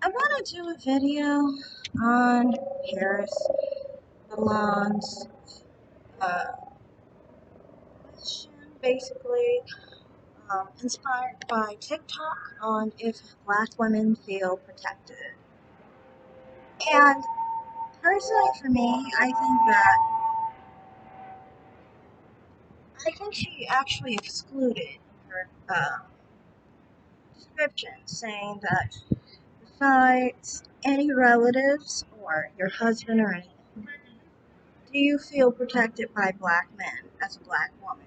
I want to do a video on Paris Milan's uh, question, basically inspired by TikTok on if black women feel protected. And personally, for me, I think she actually excluded her description, saying that besides any relatives or your husband or anything, do you feel protected by black men as a black woman?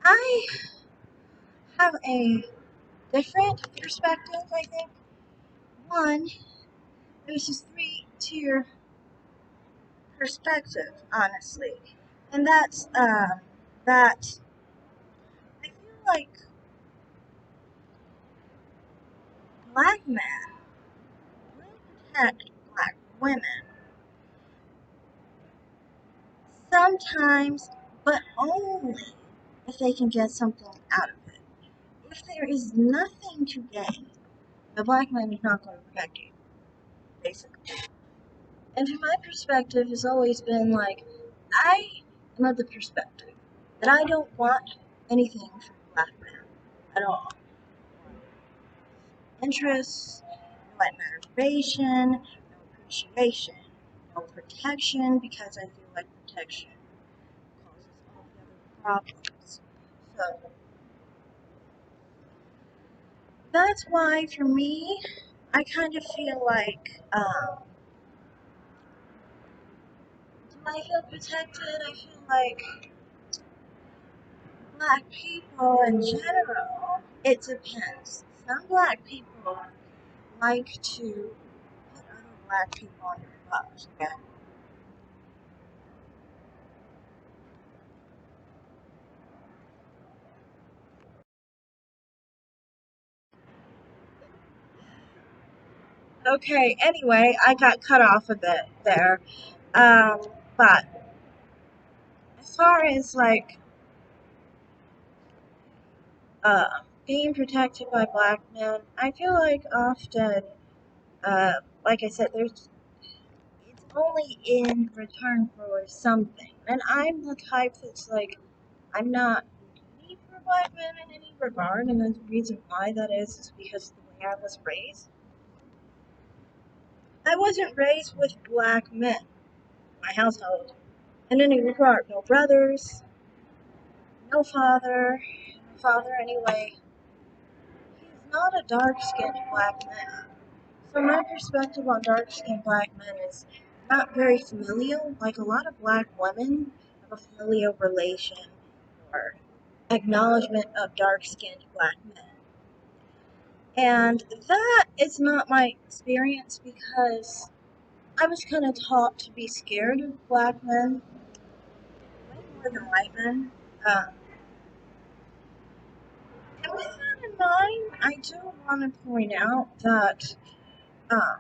I have a different perspective, I think. One, there's this three-tier perspective, honestly. And that's that I feel like black men will protect black women sometimes, but only if they can get something out of it. If there is nothing to gain, the black man is not going to protect you, basically. And from my perspective, has always been like, I am of the perspective that I don't want anything from black men at all. Interests, no motivation, no appreciation, no protection, because I feel like protection causes all the other problems. So that's why, for me, I kind of feel like, do I feel protected? I feel like black people in general, it depends. Some black people like to put other black people on their butt. Okay? Okay, anyway, I got cut off a bit there. Um, but as far as like uh, being protected by black men, I feel like often, uh, like I said, it's only in return for something. And I'm the type that's like, I'm not needy for black men in any regard, and the reason why that is because of the way I was raised. I wasn't raised with black men in my household in any regard. No brothers, no father. My father, anyway, he's not a dark-skinned black man. So my perspective on dark-skinned black men is not very familial. Like a lot of black women have a familial relation or acknowledgement of dark-skinned black men. And that is not my experience because I was kind of taught to be scared of black men way more than white men. Um, and with that in mind, I do want to point out that um,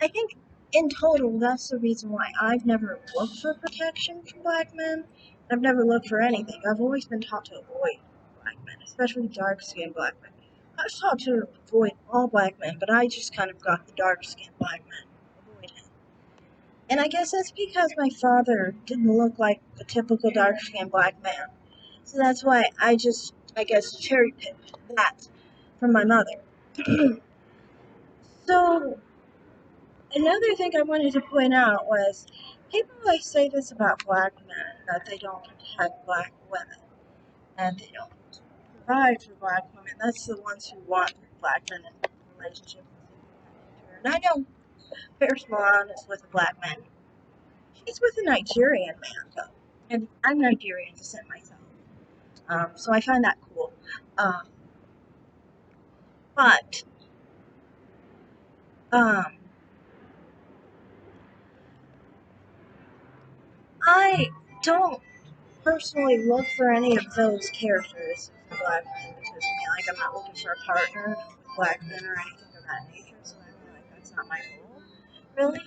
I think in total that's the reason why I've never looked for protection from black men. I've never looked for anything. I've always been taught to avoid black men, especially dark-skinned black men. I was taught to avoid all black men, but I just kind of got the dark-skinned black men. Avoid him. And I guess that's because my father didn't look like a typical dark-skinned black man. So that's why I guess, cherry picked that from my mother. So, another thing I wanted to point out was people always say this about black men, that they don't protect black women, and they don't provide for black women. That's the ones who want black men in relationships. And I know Paris Milan is with a black man. She's with a Nigerian man, though. And I'm Nigerian descent myself. So I find that cool. Um, but um, I don't personally look for any of those characters for black men because I mean, like, I'm not looking for a partner with black men or anything of that nature. So I mean, like, that's not my goal, really,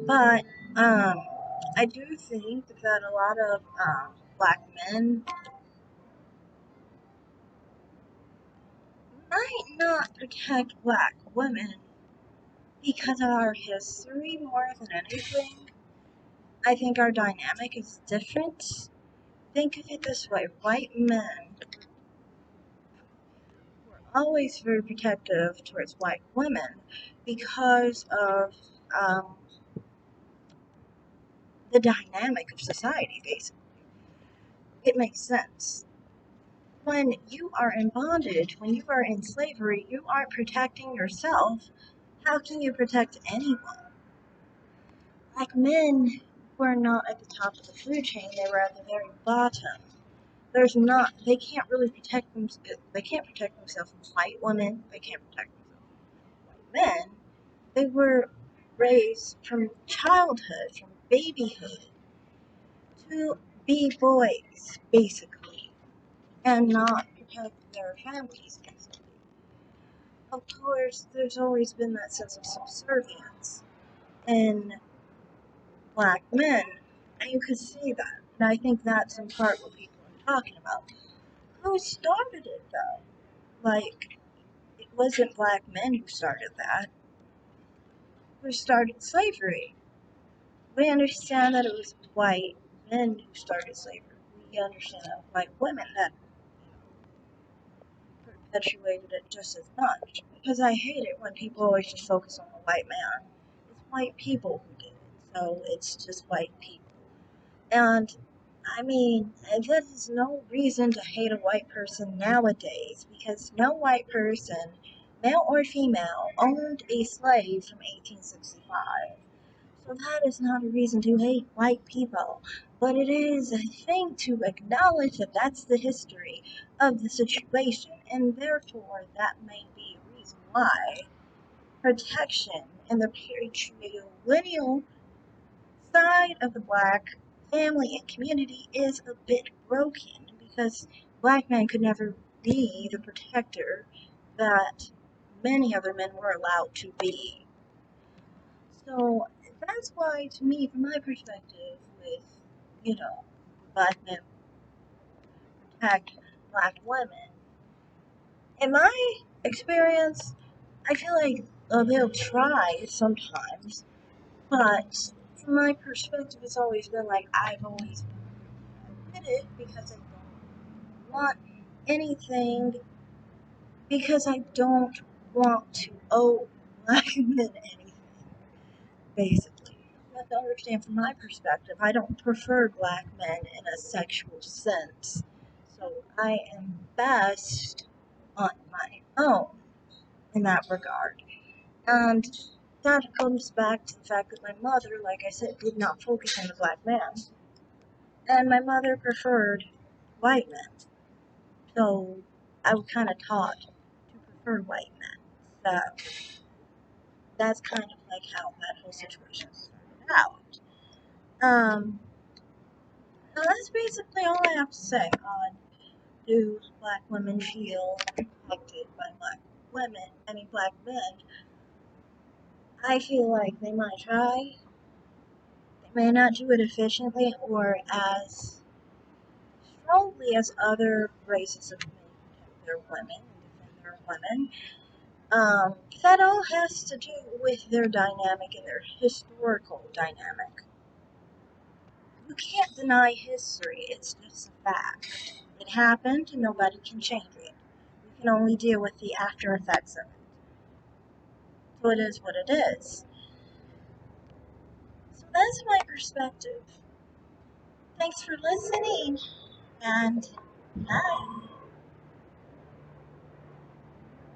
But I do think that a lot of black men might not protect black women because of our history more than anything. I think our dynamic is different. Think of it this way: white men were always very protective towards white women because of um, the dynamic of society, basically. It makes sense. When you are in bondage, when you are in slavery, you aren't protecting yourself. How can you protect anyone? Like men were not at the top of the food chain, they were at the very bottom. They can't really protect they can't protect themselves from white women, they can't protect themselves from white men. They were raised from childhood, from babyhood, to be boys, basically, and not protect their families, basically. Of course, there's always been that sense of subservience in black men, and you could see that. And I think that's in part what people are talking about. Who started it, though? Like, it wasn't black men who started that. Who started slavery? We understand that it was white men who started slavery. We understand that white women that perpetuated it just as much. Because I hate it when people always just focus on the white man. It's white people who did it, so it's just white people. And I mean, that is no reason to hate a white person nowadays because no white person, male or female, owned a slave from 1865. So that is not a reason to hate white people, but it is a thing to acknowledge that that's the history of the situation, and therefore that may be a reason why protection in the patrilineal side of the black family and community is a bit broken because black men could never be the protector that many other men were allowed to be. So that's why, to me, from my perspective, with, you know, black men protect black women, in my experience, I feel like they'll try sometimes, but from my perspective, it's always been like I've always did it because I don't want anything, because I don't want to owe black men anything, basically. You have to understand from my perspective, I don't prefer black men in a sexual sense. So I am best on my own in that regard. And that comes back to the fact that my mother, like I said, did not focus on the black man. And my mother preferred white men. So I was kind of taught to prefer white men. So that's kind of like how that whole situation started out. Um, so that's basically all I have to say on do black women feel protected by black women, black men. I feel like they might try, they may not do it efficiently or as strongly as other races of men protect their women and defend their women. That all has to do with their dynamic and their historical dynamic. You can't deny history, it's just a fact. It happened and nobody can change it. We can only deal with the after effects of it. So it is what it is. So that's my perspective. Thanks for listening, and bye.